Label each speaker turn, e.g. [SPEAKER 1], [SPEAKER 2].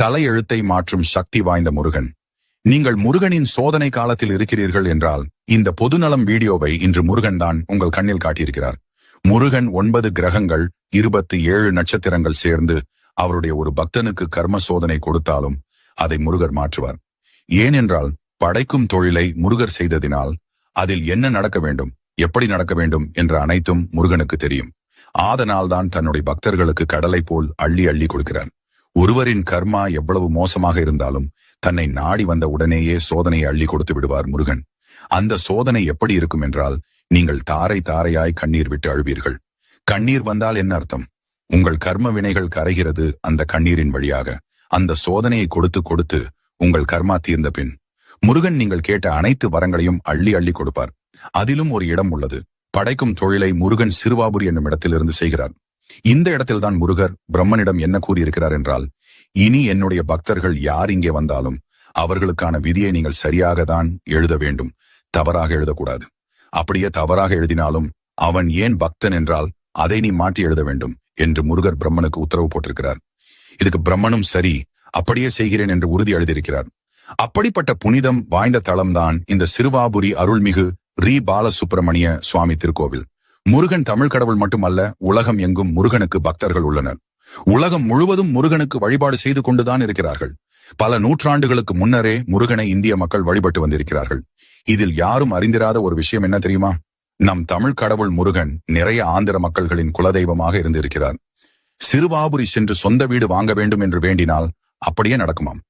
[SPEAKER 1] தலையெழுத்தை மாற்றும் சக்தி வாய்ந்த முருகன். நீங்கள் முருகனின் சோதனை காலத்தில் இருக்கிறீர்கள் என்றால் இந்த பொதுநலம் வீடியோவை இன்று முருகன் தான் உங்கள் கண்ணில் காட்டியிருக்கிறார். முருகன் 9 கிரகங்கள் 27 நட்சத்திரங்கள் சேர்ந்து அவருடைய ஒரு பக்தனுக்கு கர்ம சோதனை கொடுத்தாலும் அதை முருகர் மாற்றுவார். ஏனென்றால் படைக்கும் தொழிலை முருகர் செய்ததினால் அதில் என்ன நடக்க வேண்டும், எப்படி நடக்க வேண்டும் என்ற அனைத்தும் முருகனுக்கு தெரியும். ஆதனால்தான் தன்னுடைய பக்தர்களுக்கு கடலை போல் அள்ளி அள்ளி கொடுக்கிறார். ஒருவரின் கர்மா எவ்வளவு மோசமாக இருந்தாலும் தன்னை நாடி வந்த உடனேயே சோதனையை அள்ளி கொடுத்து விடுவார் முருகன். அந்த சோதனை எப்படி இருக்கும் என்றால், நீங்கள் தாரை தாரையாய் கண்ணீர் விட்டு அழுவீர்கள். கண்ணீர் வந்தால் என்ன அர்த்தம்? உங்கள் கர்ம வினைகள் கரைகிறது அந்த கண்ணீரின் வழியாக. அந்த சோதனையை கொடுத்து கொடுத்து உங்கள் கர்மா தீர்ந்த பின் முருகன் நீங்கள் கேட்ட அனைத்து வரங்களையும் அள்ளி அள்ளி கொடுப்பார். அதிலும் ஒரு இடம் உள்ளது. படைக்கும் தொழிலை முருகன் சிறுவாபுரி என்னும் இடத்திலிருந்து செய்கிறார். இந்த இடத்தில்தான் முருகர் பிரம்மனிடம் என்ன கூறியிருக்கிறார் என்றால், இனி என்னுடைய பக்தர்கள் யார் இங்கே வந்தாலும் அவர்களுக்கான விதியை நீங்கள் சரியாக தான் எழுத வேண்டும், தவறாக எழுதக்கூடாது. அப்படியே தவறாக எழுதினாலும் அவன் ஏன் பக்தன் என்றால் அதை நீ மாற்றி எழுத வேண்டும் என்று முருகர் பிரம்மனுக்கு உத்தரவு போட்டிருக்கிறார். இதுக்கு பிரம்மனும் சரி, அப்படியே செய்கிறேன் என்று உறுதி எழுதியிருக்கிறார். அப்படிப்பட்ட புனிதம் வாய்ந்த தளம்தான் இந்த சிறுவாபுரி அருள்மிகு ரீ பாலசுப்பிரமணிய சுவாமி திருக்கோவில். முருகன் தமிழ் கடவுள் மட்டுமல்ல, உலகம் எங்கும் முருகனுக்கு பக்தர்கள் உள்ளனர். உலகம் முழுவதும் முருகனுக்கு வழிபாடு செய்து கொண்டுதான் இருக்கிறார்கள். பல நூற்றாண்டுகளுக்கு முன்னரே முருகனை இந்திய மக்கள் வழிபட்டு வந்திருக்கிறார்கள். இதில் யாரும் அறிந்திராத ஒரு விஷயம் என்ன தெரியுமா? நம் தமிழ் கடவுள் முருகன் நிறைய ஆந்திர மக்கள்களின் குலதெய்வமாக இருந்திருக்கிறார். சிறுவாபுரி சென்று சொந்த வீடு வாங்க வேண்டும் என்று வேண்டினால் அப்படியே நடக்குமாம்.